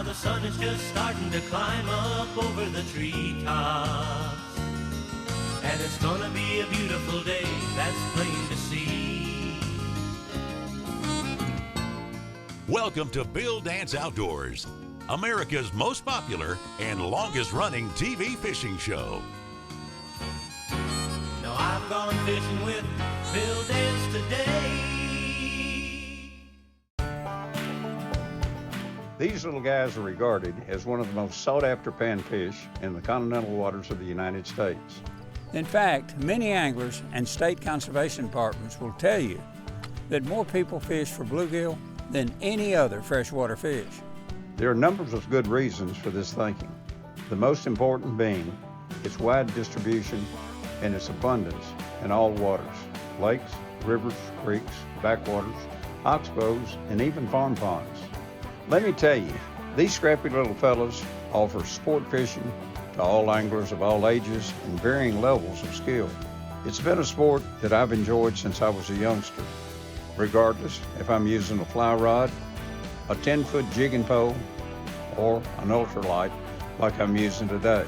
the sun is just starting to climb up over the treetops. And it's gonna be a beautiful day, that's plain to see. Welcome to Bill Dance Outdoors, America's most popular and longest running TV fishing show. Now I've gone fishing with Bill Dance today. These little guys are regarded as one of the most sought-after panfish in the continental waters of the United States. In fact, many anglers and state conservation departments will tell you that more people fish for bluegill than any other freshwater fish. There are numbers of good reasons for this thinking, the most important being its wide distribution and its abundance in all waters, lakes, rivers, creeks, backwaters, oxbows, and even farm ponds. Let me tell you, these scrappy little fellas offer sport fishing to all anglers of all ages and varying levels of skill. It's been a sport that I've enjoyed since I was a youngster, regardless if I'm using a fly rod, a 10-foot jigging pole, or an ultralight like I'm using today.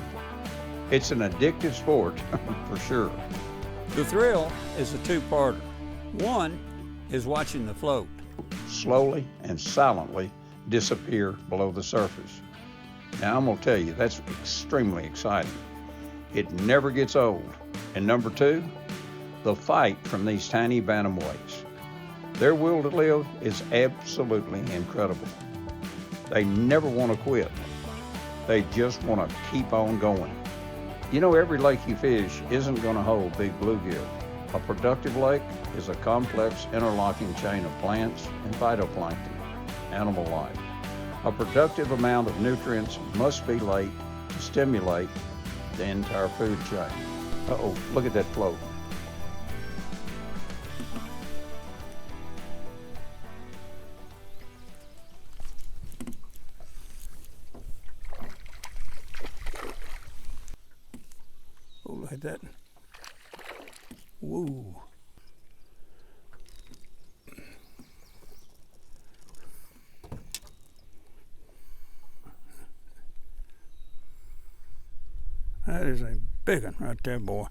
It's an addictive sport for sure. The thrill is a two-parter. One is watching the float slowly and silently disappear below the surface. Now I'm gonna tell you, that's extremely exciting. It never gets old. And number two, the fight from these tiny bantamweights. Their will to live is absolutely incredible. They never want to quit. They just want to keep on going. You know, every lake you fish isn't going to hold big bluegill. A productive lake is a complex interlocking chain of plants and phytoplankton, animal life. A productive amount of nutrients must be laid to stimulate the entire food chain. Uh-oh, look at that float. Oh, look at that. Woo. That is a big one right there, boy.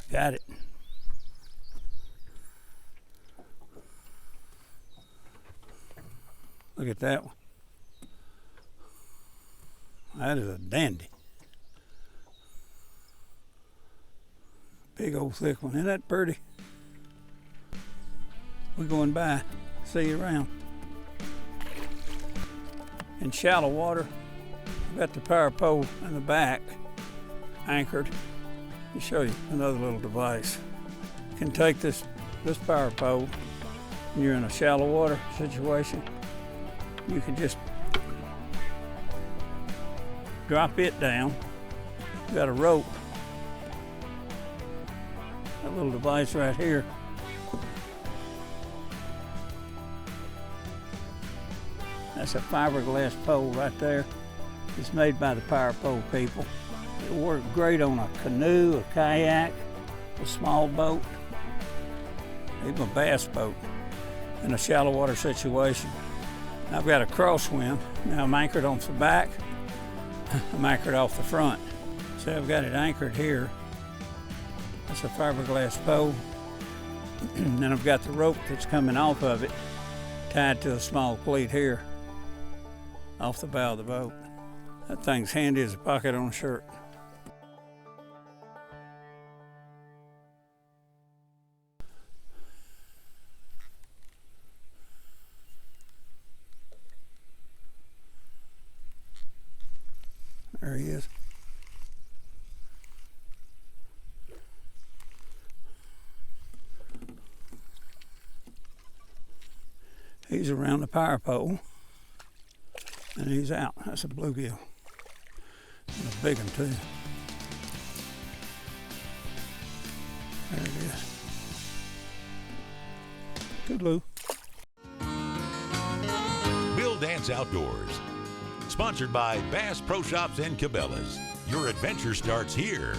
Got it. Look at that one. That is a dandy. Big old thick one. Isn't that pretty? We're going by. See you around. In shallow water, I've got the power pole in the back anchored. Let me show you another little device. You can take this power pole when you're in a shallow water situation. You can just drop it down. You got a rope. That little device right here. That's a fiberglass pole right there. It's made by the power pole people. It'll work great on a canoe, a kayak, a small boat, even a bass boat in a shallow water situation. I've got a crosswind. Now I'm anchored off the back. I'm anchored off the front. So I've got it anchored here. That's a fiberglass pole. And then I've got the rope that's coming off of it tied to a small cleat here off the bow of the boat. That thing's handy as a pocket on a shirt. There he is. He's around the power pole, and he's out. That's a bluegill. And a big one too. There it is. Toodaloo. Bill Dance Outdoors, sponsored by Bass Pro Shops and Cabela's. Your adventure starts here.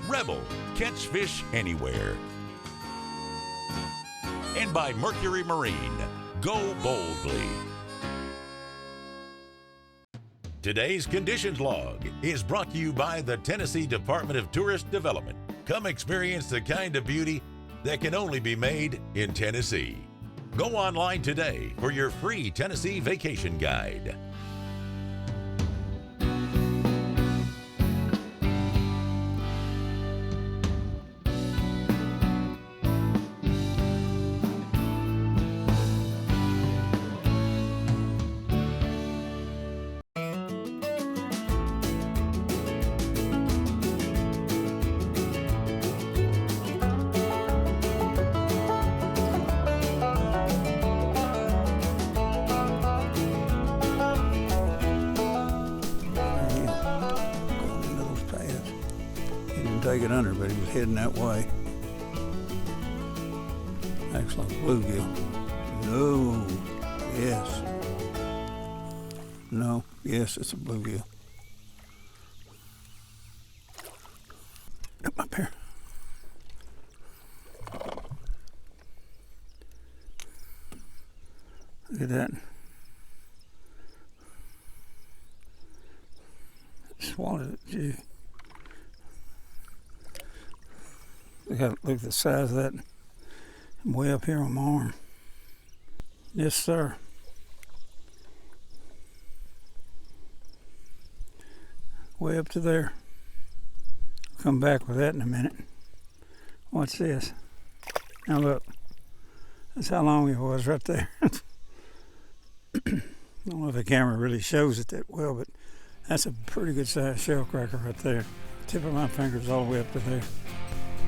Rebel, catch fish anywhere. And by Mercury Marine, Go boldly. Today's Conditions Log is brought to you by the Tennessee Department of Tourist Development. Come experience the kind of beauty that can only be made in Tennessee. Go online today for your free Tennessee vacation guide. Take it under, but he was heading that way. Excellent bluegill. No. Yes. No. Yes, it's a bluegill. Come up here. Look at that. Swallowed it, gee. Look at the size of that. I'm way up here on my arm. Yes, sir. Way up to there. Come back with that in a minute. Watch this. Now look. That's how long it was right there. I don't know if the camera really shows it that well, but that's a pretty good sized shell cracker right there. Tip of my fingers all the way up to there.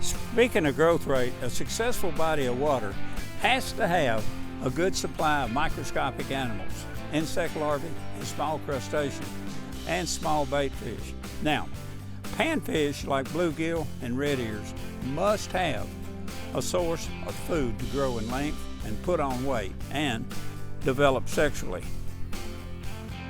Speaking of growth rate, a successful body of water has to have a good supply of microscopic animals, insect larvae, and small crustaceans, and small bait fish. Now, panfish like bluegill and red ears must have a source of food to grow in length and put on weight and develop sexually.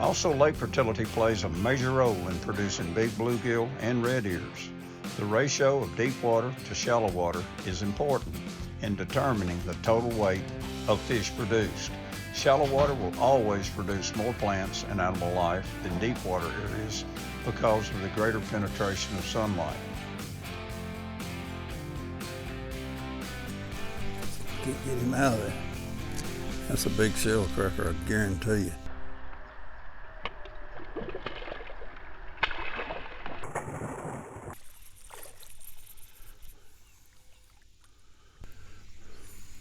Also, lake fertility plays a major role in producing big bluegill and red ears. The ratio of deep water to shallow water is important in determining the total weight of fish produced. Shallow water will always produce more plants and animal life than deep water areas because of the greater penetration of sunlight. Can't get him out of there. That's a big shell cracker, I guarantee you.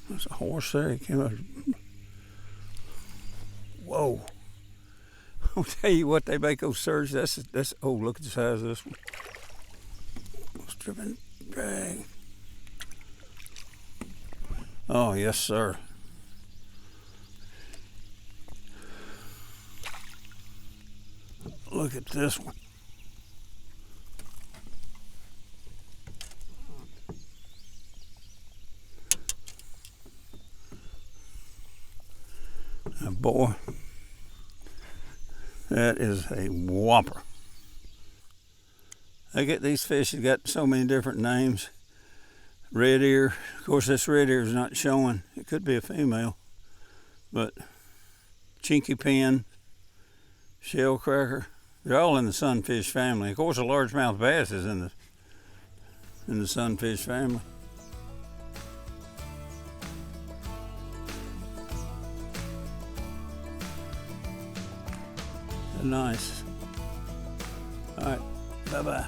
There's a horse there. He came out. Whoa. I'll tell you what, they make those surges. That's oh, look at the size of this one. Stripping drag. Oh, yes, sir. Look at this one. Now, boy, that is a whopper. I get these fish that got so many different names. Red ear, of course this red ear is not showing. It could be a female, but chinky pin, shell cracker, they're all in the sunfish family. Of course a largemouth bass is in the sunfish family. They're nice. All right, bye-bye.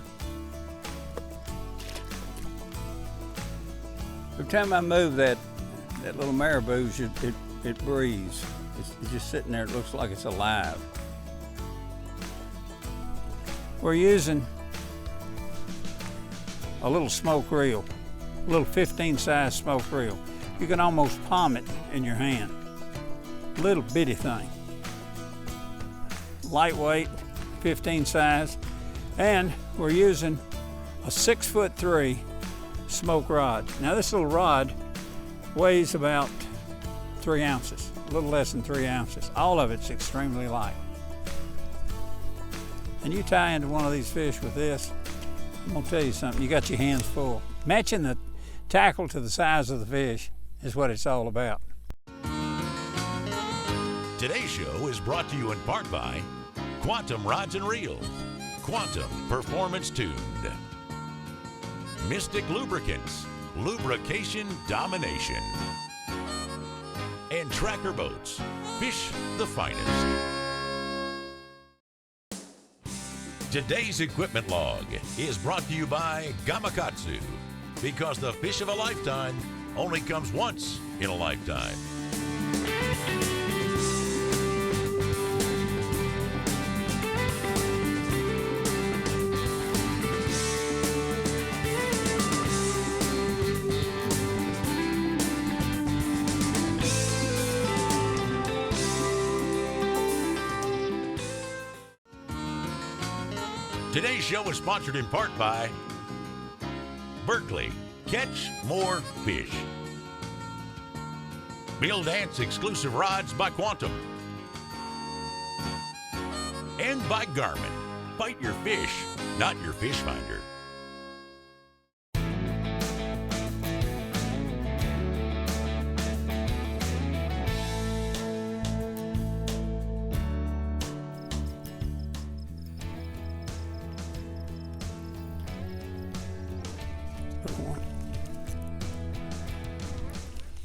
Every time I move that little marabou, it breathes. It's just sitting there. It looks like it's alive. We're using a little smoke reel, a little 15 size smoke reel. You can almost palm it in your hand. Little bitty thing. Lightweight, 15 size, and we're using a 6'3" smoke rod. Now this little rod weighs about 3 ounces, a little less than 3 ounces. All of it's extremely light. And you tie into one of these fish with this, I'm gonna tell you something, you got your hands full. Matching the tackle to the size of the fish is what it's all about. Today's show is brought to you in part by Quantum Rods and Reels, Quantum Performance Tuned, Mystic Lubricants, Lubrication Domination, and Tracker Boats, Fish the Finest. Today's equipment log is brought to you by Gamakatsu, because the fish of a lifetime only comes once in a lifetime. Today's show is sponsored in part by Berkeley, Catch More Fish, Bill Dance Exclusive Rods by Quantum, and by Garmin. Fight your fish, not your fish finder.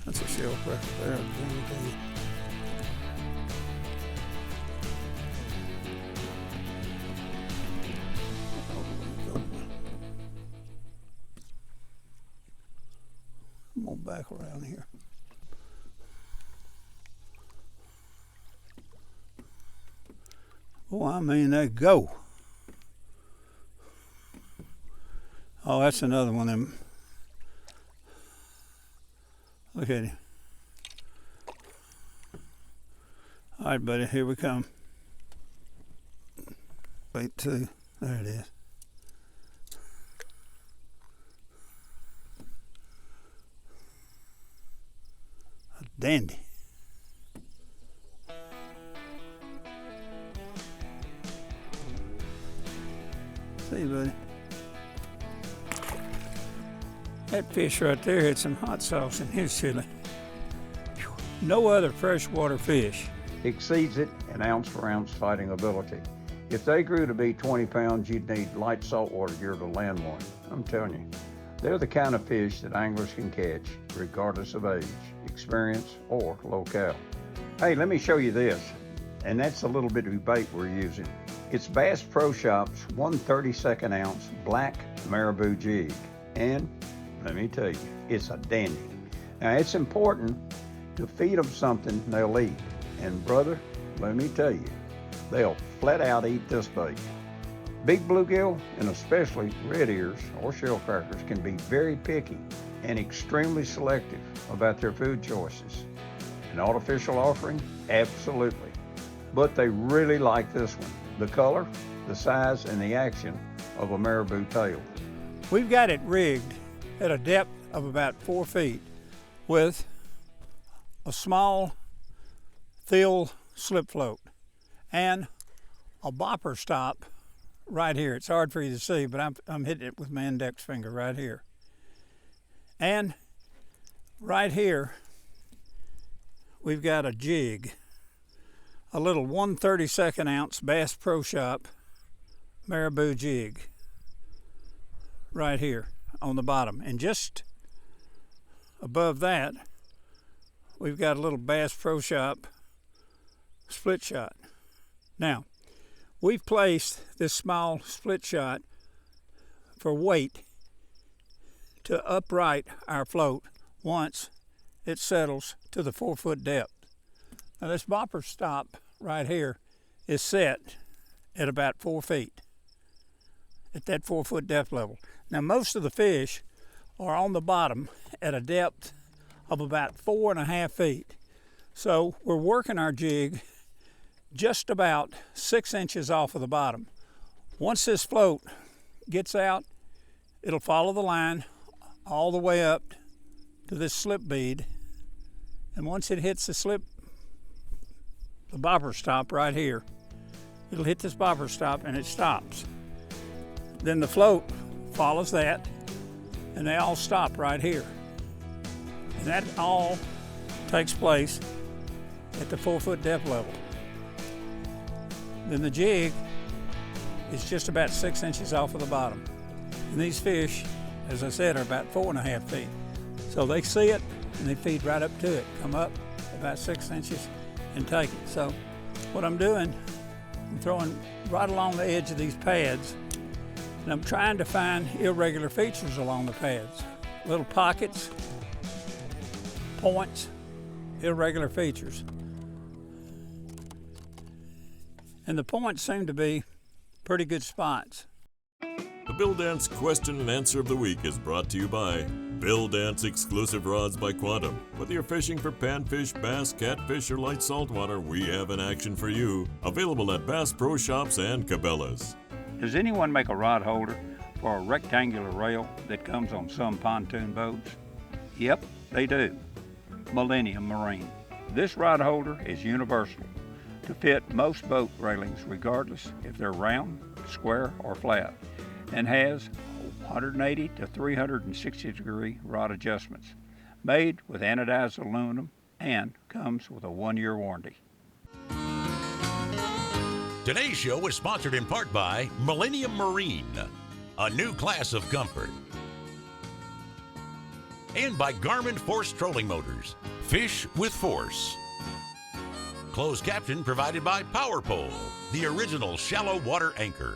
That's a shell cracker there. Come on back around here. Oh, I mean, they go. Oh, that's another one of them. Look at him. All right, buddy, here we come. Wait till, there it is. A dandy. See, buddy. That fish right there had some hot sauce in his chili. No other freshwater fish Exceeds it in ounce for ounce fighting ability. If they grew to be 20 pounds, you'd need light saltwater gear to land one. I'm telling you, they're the kind of fish that anglers can catch regardless of age, experience, or locale. Hey, let me show you this. And that's a little bit of bait we're using. It's Bass Pro Shop's 1/32 ounce black marabou jig. And let me tell you, it's a dandy. Now, it's important to feed them something they'll eat. And brother, let me tell you, they'll flat out eat this bait. Big bluegill, and especially red ears or shell crackers, can be very picky and extremely selective about their food choices. An artificial offering? Absolutely. But they really like this one. The color, the size, and the action of a marabou tail. We've got it rigged at a depth of about 4 feet with a small thill slip float and a bopper stop right here. It's hard for you to see, but I'm hitting it with my index finger right here. And right here, we've got a jig, a little 1/32 ounce Bass Pro Shop marabou jig right here on the bottom. And just above that, we've got a little Bass Pro Shop split shot. Now, we've placed this small split shot for weight to upright our float once it settles to the 4 foot depth. Now, this bopper stop right here is set at about 4 feet at that 4 foot depth level. Now, most of the fish are on the bottom at a depth of about 4.5 feet. So we're working our jig just about 6 inches off of the bottom. Once this float gets out, it'll follow the line all the way up to this slip bead. And once it hits the bopper stop right here, it'll hit this bopper stop and it stops. Then the float follows that and they all stop right here. And that all takes place at the 4-foot depth level. Then the jig is just about 6 inches off of the bottom. And these fish, as I said, are about 4.5 feet. So they see it and they feed right up to it, come up about 6 inches and take it. So what I'm doing, I'm throwing right along the edge of these pads, and I'm trying to find irregular features along the pads. Little pockets, points, irregular features. And the points seem to be pretty good spots. The Bill Dance Question and Answer of the Week is brought to you by Bill Dance Exclusive Rods by Quantum. Whether you're fishing for panfish, bass, catfish, or light saltwater, we have an action for you. Available at Bass Pro Shops and Cabela's. Does anyone make a rod holder for a rectangular rail that comes on some pontoon boats? Yep, they do. Millennium Marine. This rod holder is universal to fit most boat railings regardless if they're round, square, or flat, and has 180 to 360 degree rod adjustments, made with anodized aluminum, and comes with a 1-year warranty. Today's show is sponsored in part by Millennium Marine, a new class of comfort. And by Garmin Force Trolling Motors, fish with force. Closed caption provided by Power Pole, the original shallow water anchor.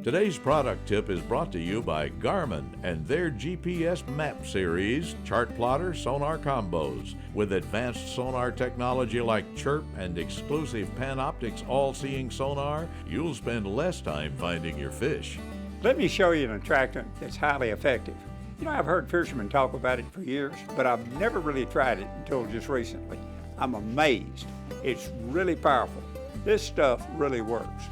Today's product tip is brought to you by Garmin and their GPS map series, chart plotter, sonar combos. With advanced sonar technology like Chirp and exclusive Panoptix all-seeing sonar, you'll spend less time finding your fish. Let me show you an attractant that's highly effective. You know, I've heard fishermen talk about it for years, but I've never really tried it until just recently. I'm amazed. It's really powerful. This stuff really works.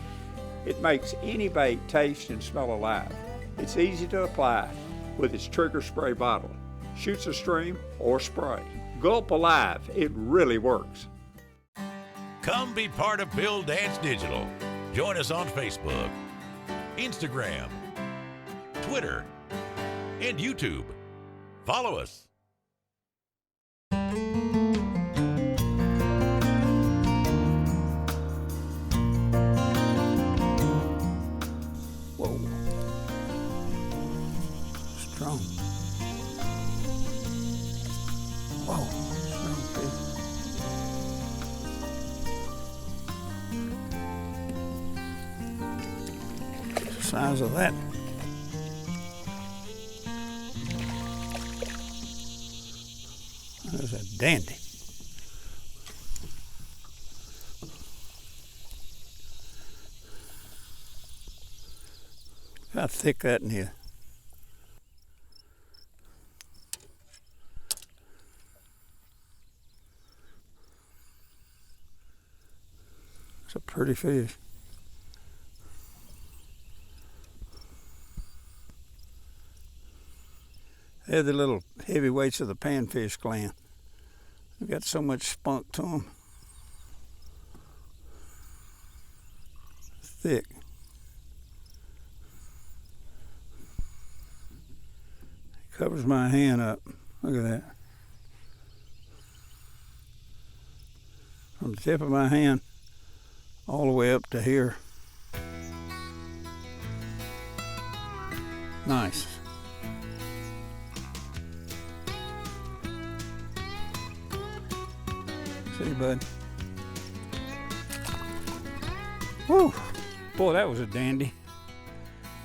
It makes any bait taste and smell alive. It's easy to apply with its trigger spray bottle. Shoots a stream or spray. Gulp alive, it really works. Come be part of Bill Dance Digital. Join us on Facebook, Instagram, Twitter, and YouTube. Follow us. Whoa. Strong. Whoa, strong fish. The size of that. That's a dandy. How thick that in here. It's a pretty fish. They're the little heavyweights of the panfish clan. They've got so much spunk to them. Thick. Covers my hand up. Look at that. From the tip of my hand all the way up to here. Nice. See, bud? Whew. Boy, that was a dandy.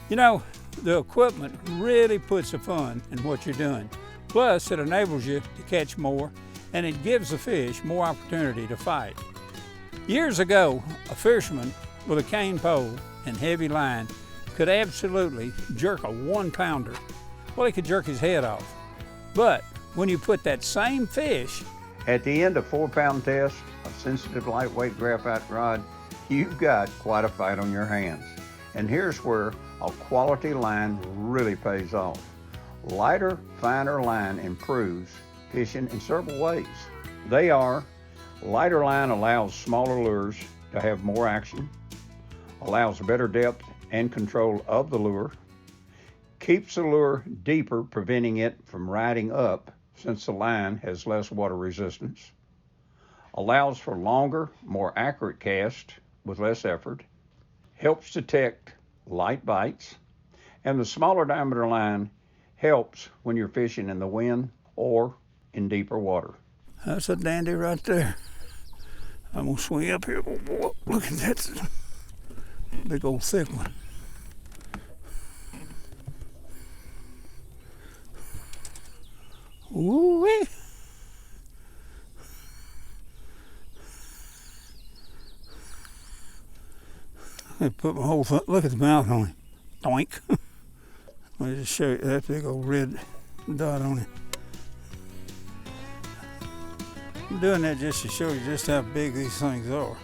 You know, the equipment really puts the fun in what you're doing. Plus, it enables you to catch more, and it gives the fish more opportunity to fight. Years ago, a fisherman with a cane pole and heavy line could absolutely jerk a 1-pounder. Well, he could jerk his head off. But when you put that same fish At the end of 4-pound test, a sensitive lightweight graphite rod, you've got quite a fight on your hands. And here's where a quality line really pays off. Lighter, finer line improves fishing in several ways. They are Lighter line allows smaller lures to have more action, allows better depth and control of the lure, keeps the lure deeper, preventing it from riding up since the line has less water resistance, allows for longer, more accurate cast with less effort, helps detect light bites, and the smaller diameter line helps when you're fishing in the wind or in deeper water. That's a dandy right there. I'm gonna swing up here. Oh, look at that big old thick one. Ooh-wee. I put my whole foot, look at the mouth on him. Doink. Let me just show you that big old red dot on it. I'm doing that just to show you just how big these things are.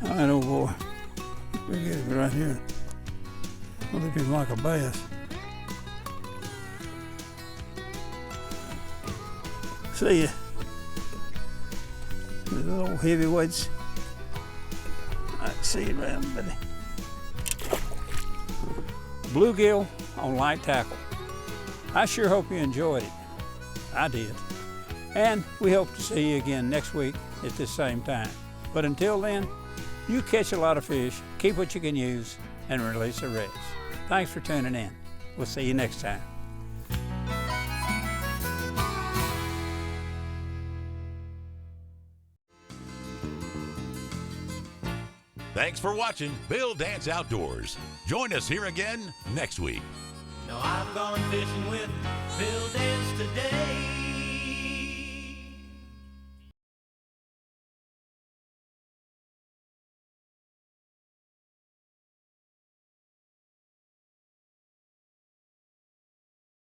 All right, old boy. We get it right here. Looking like a bass. See ya. The little heavyweights. I can see it around, buddy. Bluegill on light tackle. I sure hope you enjoyed it. I did. And we hope to see you again next week at this same time. But until then, you catch a lot of fish, keep what you can use, and release the rest. Thanks for tuning in. We'll see you next time. Thanks for watching Bill Dance Outdoors. Join us here again next week. Now I've gone fishing with Bill Dance today.